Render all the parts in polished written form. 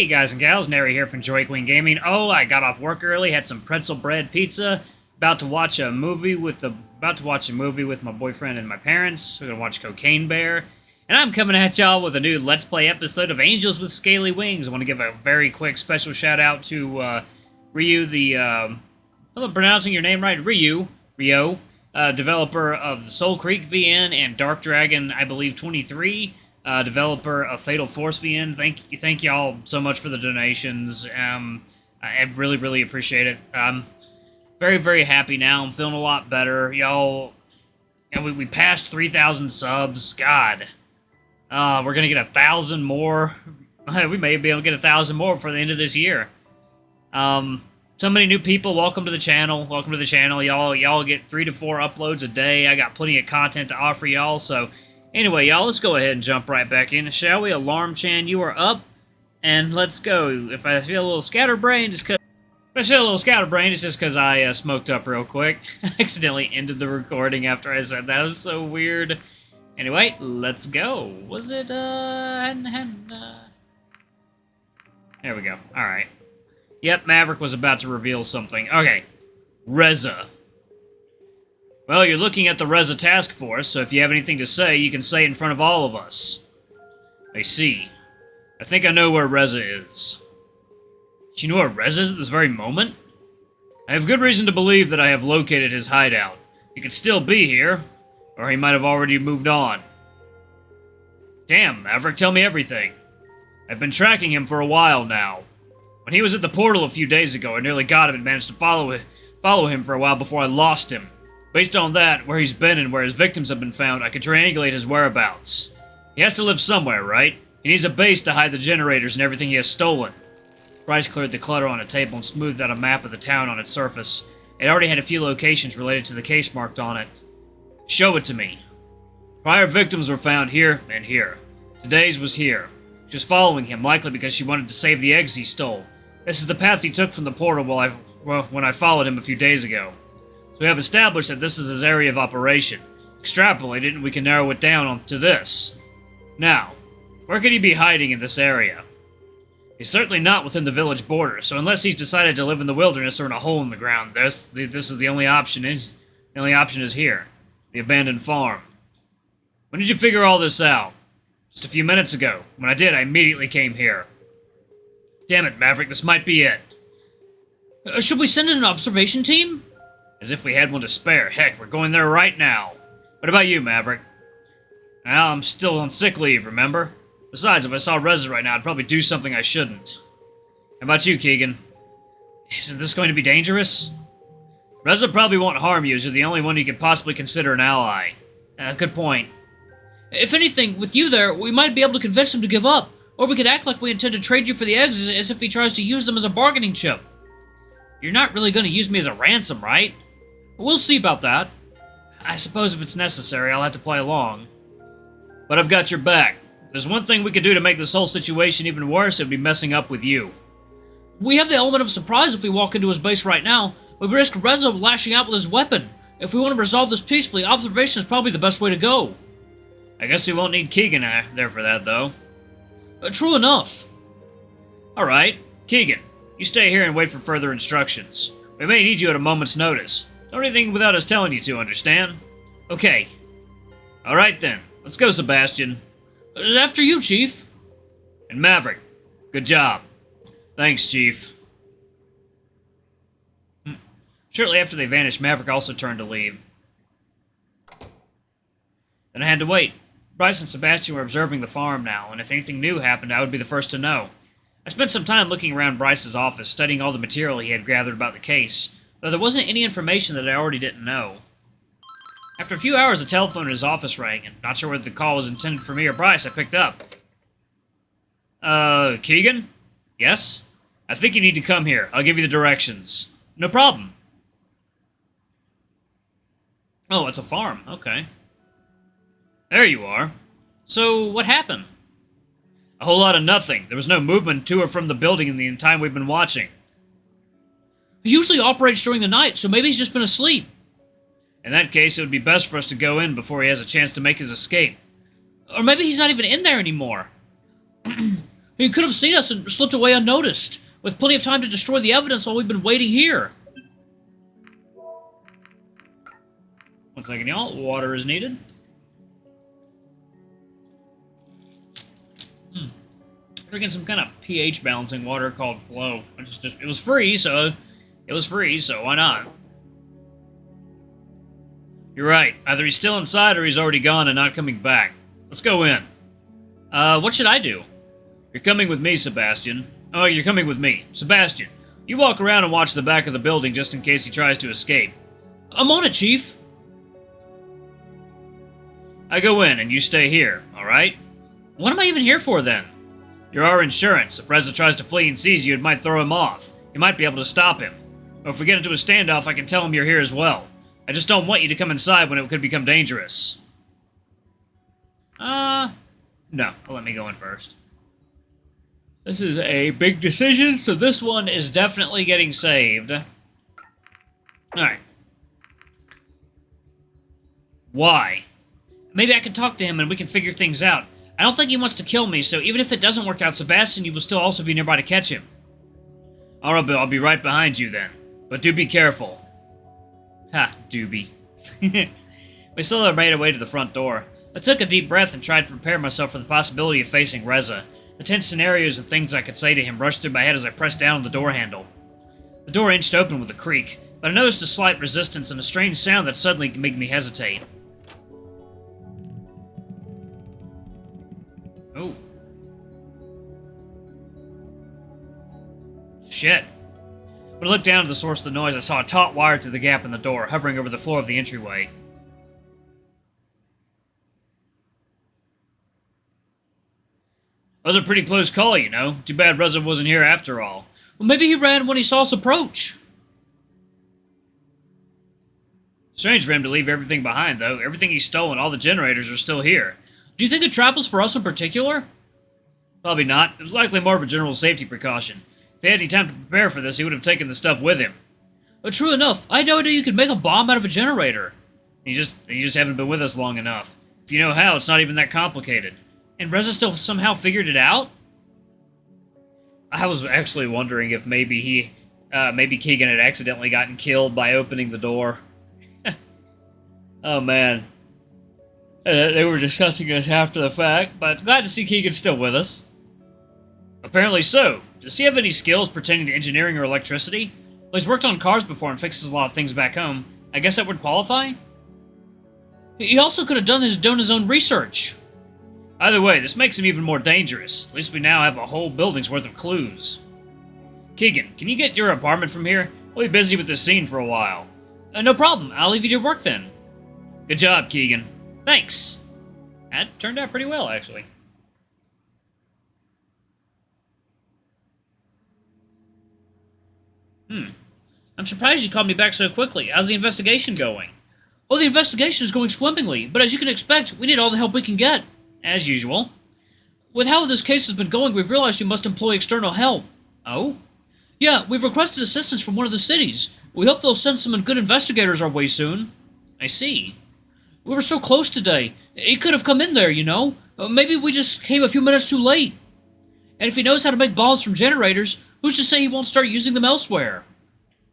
Hey guys and gals, Nary here from Joy Queen Gaming. Oh, I got off work early, had some pretzel bread pizza, about to watch a movie with my boyfriend and my parents. We're gonna watch Cocaine Bear, and I'm coming at y'all with a new Let's Play episode of Angels with Scaly Wings. I want to give a very quick special shout out to Ryu, I'm pronouncing your name right, Rio, developer of the Soul Creek VN and Dark Dragon, I believe 23. Developer of Fatal Force VN. Thank y'all so much for the donations. I really appreciate it. I'm very happy now. I'm feeling a lot better, y'all. And we passed 3,000 subs. God, we're gonna get 1,000 more. We may be able to get 1,000 more before the end of this year. So many new people. Welcome to the channel. Welcome to the channel, y'all. Y'all get 3 to 4 uploads a day. I got plenty of content to offer y'all. So. Anyway, y'all, let's go ahead and jump right back in, shall we? Alarm Chan, you are up, and let's go. If I feel a little scatterbrained, it's just because I smoked up real quick. I accidentally ended the recording after I said that. It was so weird. Anyway, let's go. Was it, There we go. Alright. Yep, Maverick was about to reveal something. Okay. Reza. Well, you're looking at the Reza task force, so if you have anything to say, you can say it in front of all of us. I see. I think I know where Reza is. Do you know where Reza is at this very moment? I have good reason to believe that I have located his hideout. He could still be here, or he might have already moved on. Damn, Maverick, tell me everything. I've been tracking him for a while now. When he was at the portal a few days ago, I nearly got him and managed to follow him for a while before I lost him. Based on that, where he's been and where his victims have been found, I can triangulate his whereabouts. He has to live somewhere, right? He needs a base to hide the generators and everything he has stolen. Bryce cleared the clutter on a table and smoothed out a map of the town on its surface. It already had a few locations related to the case marked on it. Show it to me. Prior victims were found here and here. Today's was here. She was following him, likely because she wanted to save the eggs he stole. This is the path he took from the portal when I followed him a few days ago. So we have established that this is his area of operation. Extrapolated, and we can narrow it down to this. Now, where could he be hiding in this area? He's certainly not within the village border, so unless he's decided to live in the wilderness or in a hole in the ground, this is the only option. The only option is here, the abandoned farm. When did you figure all this out? Just a few minutes ago. When I did, I immediately came here. Damn it, Maverick, this might be it. Should we send in an observation team? As if we had one to spare. Heck, we're going there right now. What about you, Maverick? Well, I'm still on sick leave, remember? Besides, if I saw Reza right now, I'd probably do something I shouldn't. How about you, Keegan? Isn't this going to be dangerous? Reza probably won't harm you, as you're the only one you could possibly consider an ally. Good point. If anything, with you there, we might be able to convince him to give up. Or we could act like we intend to trade you for the eggs as if he tries to use them as a bargaining chip. You're not really going to use me as a ransom, right? We'll see about that. I suppose if it's necessary, I'll have to play along. But I've got your back. If there's one thing we could do to make this whole situation even worse, it'd be messing up with you. We have the element of surprise if we walk into his base right now. We risk Reza lashing out with his weapon. If we want to resolve this peacefully, observation is probably the best way to go. I guess we won't need Keegan there for that, though. True enough. Alright, Keegan, you stay here and wait for further instructions. We may need you at a moment's notice. Don't do anything without us telling you to, understand? Okay. Alright then, let's go, Sebastion. After you, Chief. And Maverick, good job. Thanks, Chief. Shortly after they vanished, Maverick also turned to leave. Then I had to wait. Bryce and Sebastion were observing the farm now, and if anything new happened, I would be the first to know. I spent some time looking around Bryce's office, studying all the material he had gathered about the case, though there wasn't any information that I already didn't know. After a few hours, the telephone in his office rang, and not sure whether the call was intended for me or Bryce, I picked up. Keegan? Yes? I think you need to come here. I'll give you the directions. No problem. Oh, it's a farm. Okay. There you are. So, what happened? A whole lot of nothing. There was no movement to or from the building in the time we've been watching. He usually operates during the night, so maybe he's just been asleep. In that case, it would be best for us to go in before he has a chance to make his escape. Or maybe he's not even in there anymore. He could have seen us and slipped away unnoticed, with plenty of time to destroy the evidence while we've been waiting here. One second, y'all. Water is needed. Drinking some kind of pH balancing water called Flow. It was free, so why not? You're right. Either he's still inside or he's already gone and not coming back. Let's go in. What should I do? You're coming with me, Sebastion. Oh, you're coming with me. Sebastion, you walk around and watch the back of the building just in case he tries to escape. I'm on it, Chief. I go in and you stay here, alright? What am I even here for, then? You're our insurance. If Reza tries to flee and sees you, it might throw him off. You might be able to stop him. Or if we get into a standoff, I can tell him you're here as well. I just don't want you to come inside when it could become dangerous. No. Let me go in first. This is a big decision, so this one is definitely getting saved. Alright. Why? Maybe I can talk to him and we can figure things out. I don't think he wants to kill me, so even if it doesn't work out, Sebastion, you will still also be nearby to catch him. Alright, I'll be right behind you then. But do be careful. Ha, doobie. We slowly made our way to the front door. I took a deep breath and tried to prepare myself for the possibility of facing Reza. The tense scenarios and things I could say to him rushed through my head as I pressed down on the door handle. The door inched open with a creak, but I noticed a slight resistance and a strange sound that suddenly made me hesitate. Oh. Shit. When I looked down to the source of the noise, I saw a taut wire through the gap in the door, hovering over the floor of the entryway. That was a pretty close call, you know. Too bad Reza wasn't here after all. Well, maybe he ran when he saw us approach. Strange for him to leave everything behind, though. Everything he's stolen, all the generators are still here. Do you think the trap was for us in particular? Probably not. It was likely more of a general safety precaution. If he had any time to prepare for this, he would have taken the stuff with him. But true enough, I had no idea you could make a bomb out of a generator. You just haven't been with us long enough. If you know how, it's not even that complicated. And Reza still somehow figured it out? I was actually wondering if maybe Keegan had accidentally gotten killed by opening the door. Oh man. They were discussing this after the fact, but glad to see Keegan's still with us. Apparently so. Does he have any skills pertaining to engineering or electricity? Well, he's worked on cars before and fixes a lot of things back home. I guess that would qualify? He also could have done his own research. Either way, this makes him even more dangerous. At least we now have a whole building's worth of clues. Keegan, can you get your apartment from here? We'll be busy with this scene for a while. No problem. I'll leave you to work then. Good job, Keegan. Thanks. That turned out pretty well, actually. I'm surprised you called me back so quickly. How's the investigation going? Oh, the investigation is going swimmingly, but as you can expect, we need all the help we can get. As usual. With how this case has been going, we've realized we must employ external help. Oh? Yeah, we've requested assistance from one of the cities. We hope they'll send some good investigators our way soon. I see. We were so close today. He could have come in there, you know. Maybe we just came a few minutes too late. And if he knows how to make bombs from generators, who's to say he won't start using them elsewhere?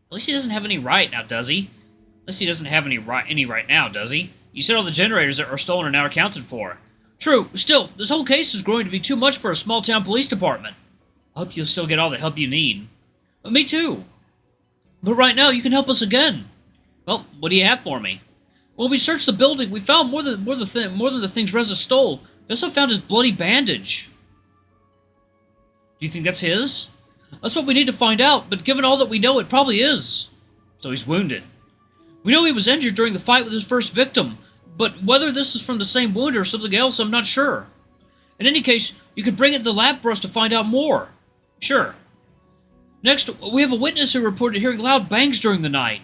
At least he doesn't have any right now, does he? At least he doesn't have any right now, does he? You said all the generators that were stolen are now accounted for. True. Still, this whole case is growing to be too much for a small-town police department. I hope you'll still get all the help you need. Me too. But right now, you can help us again. Well, what do you have for me? When we searched the building, we found more than the things Reza stole. We also found his bloody bandage. Do you think that's his? That's what we need to find out, but given all that we know, it probably is. So he's wounded. We know he was injured during the fight with his first victim, but whether this is from the same wound or something else, I'm not sure. In any case, you could bring it to the lab for us to find out more. Sure. Next, we have a witness who reported hearing loud bangs during the night.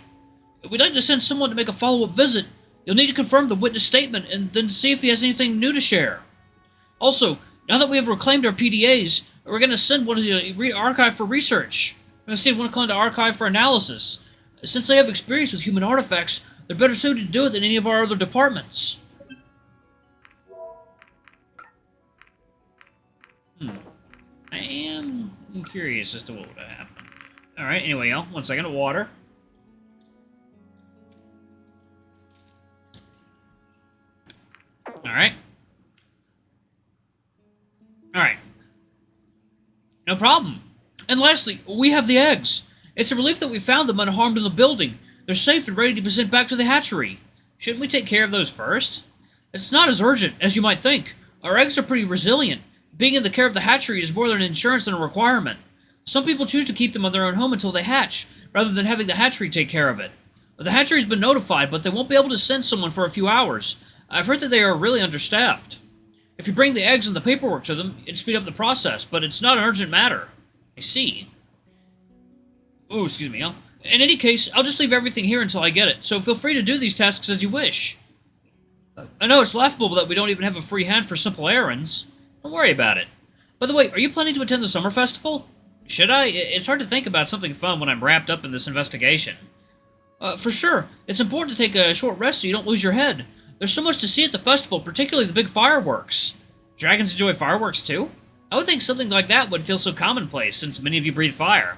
We'd like to send someone to make a follow-up visit. You'll need to confirm the witness statement and then see if he has anything new to share. Also, now that we have reclaimed our PDAs, we're going to send one to archive for research. We're going to send one to archive for analysis. Since they have experience with human artifacts, they're better suited to do it than any of our other departments. I I'm curious as to what would have happened. Alright, anyway, y'all. 1 second of water. Alright. Alright. No problem. And lastly, we have the eggs. It's a relief that we found them unharmed in the building. They're safe and ready to be sent back to the hatchery. Shouldn't we take care of those first? It's not as urgent as you might think. Our eggs are pretty resilient. Being in the care of the hatchery is more than an insurance than a requirement. Some people choose to keep them on their own home until they hatch, rather than having the hatchery take care of it. The hatchery's been notified, but they won't be able to send someone for a few hours. I've heard that they are really understaffed. If you bring the eggs and the paperwork to them, it'd speed up the process, but it's not an urgent matter. I see. Oh, excuse me. In any case, I'll just leave everything here until I get it, so feel free to do these tasks as you wish. I know it's laughable that we don't even have a free hand for simple errands. Don't worry about it. By the way, are you planning to attend the summer festival? Should I? It's hard to think about something fun when I'm wrapped up in this investigation. For sure. It's important to take a short rest so you don't lose your head. There's so much to see at the festival, particularly the big fireworks. Dragons enjoy fireworks too? I would think something like that would feel so commonplace, since many of you breathe fire.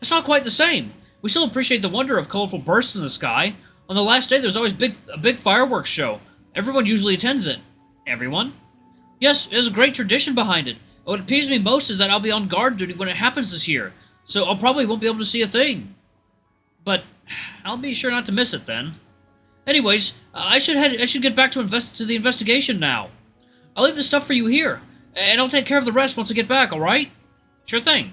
It's not quite the same. We still appreciate the wonder of colorful bursts in the sky. On the last day, there's always a big fireworks show. Everyone usually attends it. Everyone? Yes, there's a great tradition behind it. What appeals me most is that I'll be on guard duty when it happens this year, so I probably won't be able to see a thing. But I'll be sure not to miss it then. Anyways, I should get back to the investigation now. I'll leave the stuff for you here, and I'll take care of the rest once I get back, alright? Sure thing.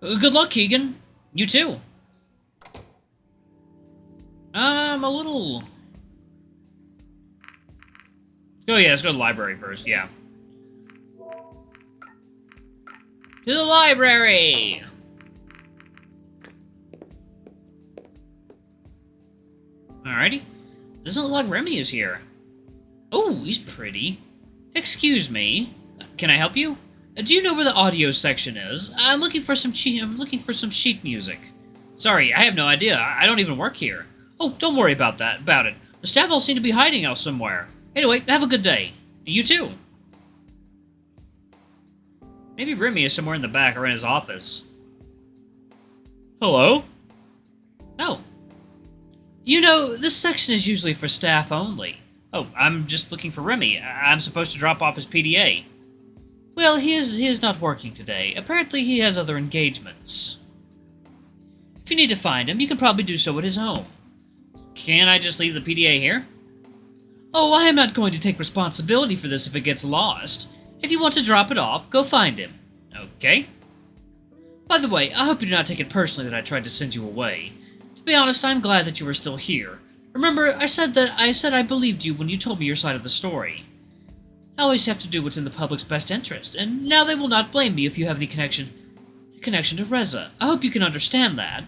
Good luck, Keegan. You too. I'm a little... Oh yeah, let's go to the library first, yeah. To the library! Alrighty. Doesn't look like Remy is here. Oh, he's pretty. Excuse me. Can I help you? Do you know where the audio section is? I'm looking for some sheet music. Sorry, I have no idea. I don't even work here. Oh, don't worry about it. The staff all seem to be hiding out somewhere. Anyway, have a good day. You too. Maybe Remy is somewhere in the back or in his office. Hello? Oh. You know, this section is usually for staff only. Oh, I'm just looking for Remy. I'm supposed to drop off his PDA. Well, he is not working today. Apparently he has other engagements. If you need to find him, you can probably do so at his home. Can I just leave the PDA here? Oh, I am not going to take responsibility for this if it gets lost. If you want to drop it off, go find him. Okay? By the way, I hope you do not take it personally that I tried to send you away. To be honest, I'm glad that you are still here. Remember, I said I believed you when you told me your side of the story. I always have to do what's in the public's best interest, and now they will not blame me if you have any connection to Reza. I hope you can understand that.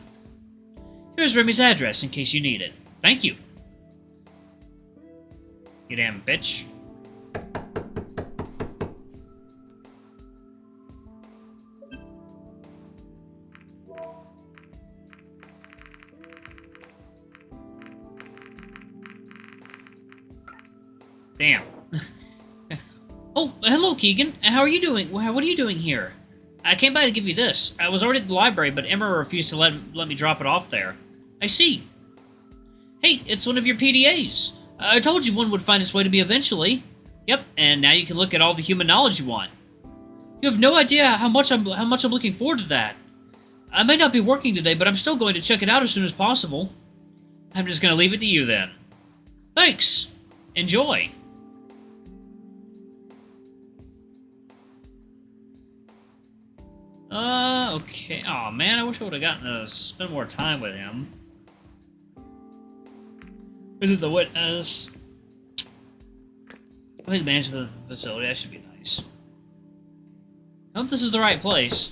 Here's Remy's address in case you need it. Thank you. You damn bitch. Damn. Oh, hello, Keegan. How are you doing? What are you doing here? I came by to give you this. I was already at the library, but Emma refused to let me drop it off there. I see. Hey, it's one of your PDAs. I told you one would find its way to me eventually. Yep, and now you can look at all the human knowledge you want. You have no idea how much I'm looking forward to that. I may not be working today, but I'm still going to check it out as soon as possible. I'm just going to leave it to you then. Thanks. Enjoy. Okay. Aw, man, I wish I would have gotten to spend more time with him. Is it the witness? I think manager of the facility, that should be nice. I hope this is the right place.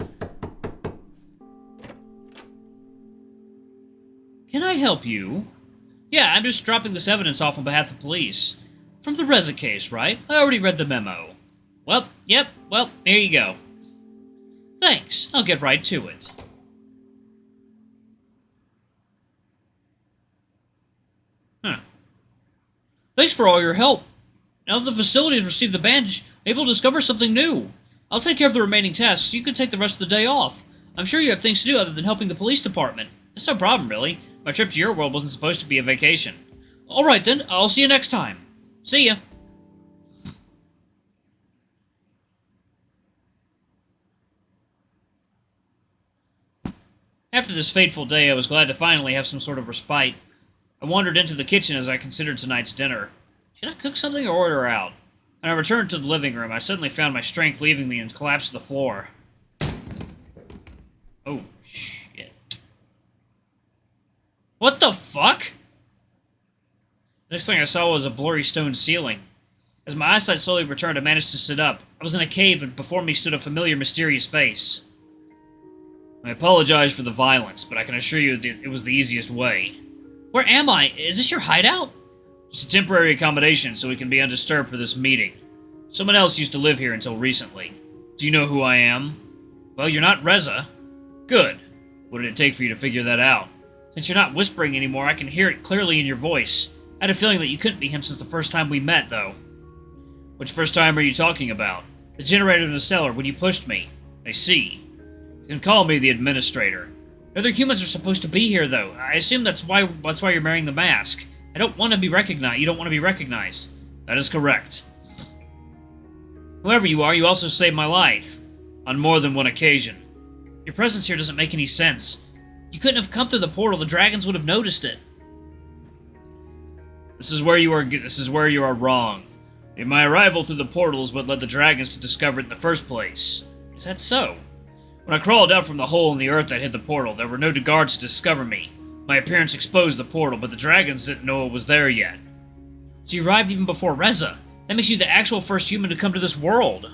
Can I help you? Yeah, I'm just dropping this evidence off on behalf of the police. From the Reza case, right? I already read the memo. Well, yep, well, here you go. Thanks, I'll get right to it. Huh. Thanks for all your help. Now that the facility has received the bandage, maybe we'll discover something new. I'll take care of the remaining tasks. You can take the rest of the day off. I'm sure you have things to do other than helping the police department. It's no problem, really. My trip to your world wasn't supposed to be a vacation. Alright then, I'll see you next time. See ya. After this fateful day, I was glad to finally have some sort of respite. I wandered into the kitchen as I considered tonight's dinner. Should I cook something or order out? When I returned to the living room, I suddenly found my strength leaving me and collapsed to the floor. Oh, shit. What the fuck? The next thing I saw was a blurry stone ceiling. As my eyesight slowly returned, I managed to sit up. I was in a cave, and before me stood a familiar, mysterious face. I apologize for the violence, but I can assure you that it was the easiest way. Where am I? Is this your hideout? It's a temporary accommodation, so we can be undisturbed for this meeting. Someone else used to live here until recently. Do you know who I am? Well, you're not Reza. Good. What did it take for you to figure that out? Since you're not whispering anymore, I can hear it clearly in your voice. I had a feeling that you couldn't be him since the first time we met, though. Which first time are you talking about? The generator in the cellar, when you pushed me. I see. You can call me the administrator. Other humans are supposed to be here, though. I assume that's why you're wearing the mask. I don't want to be recognized. You don't want to be recognized. That is correct. Whoever you are, you also saved my life. On more than one occasion. Your presence here doesn't make any sense. You couldn't have come through the portal. The dragons would have noticed it. This is where you are wrong. My arrival through the portal is what led the dragons to discover it in the first place. Is that so? When I crawled out from the hole in the earth that hid the portal, there were no guards to discover me. My appearance exposed the portal, but the dragons didn't know it was there yet. So you arrived even before Reza. That makes you the actual first human to come to this world.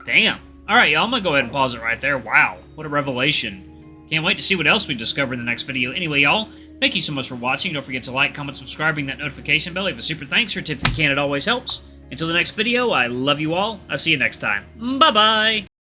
Damn. Alright, y'all, I'm gonna go ahead and pause it right there. Wow, what a revelation. Can't wait to see what else we discover in the next video. Anyway, y'all, thank you so much for watching. Don't forget to like, comment, subscribe, ring that notification bell. Leave a super thanks or tip if you can. It always helps. Until the next video, I love you all. I'll see you next time. Bye-bye!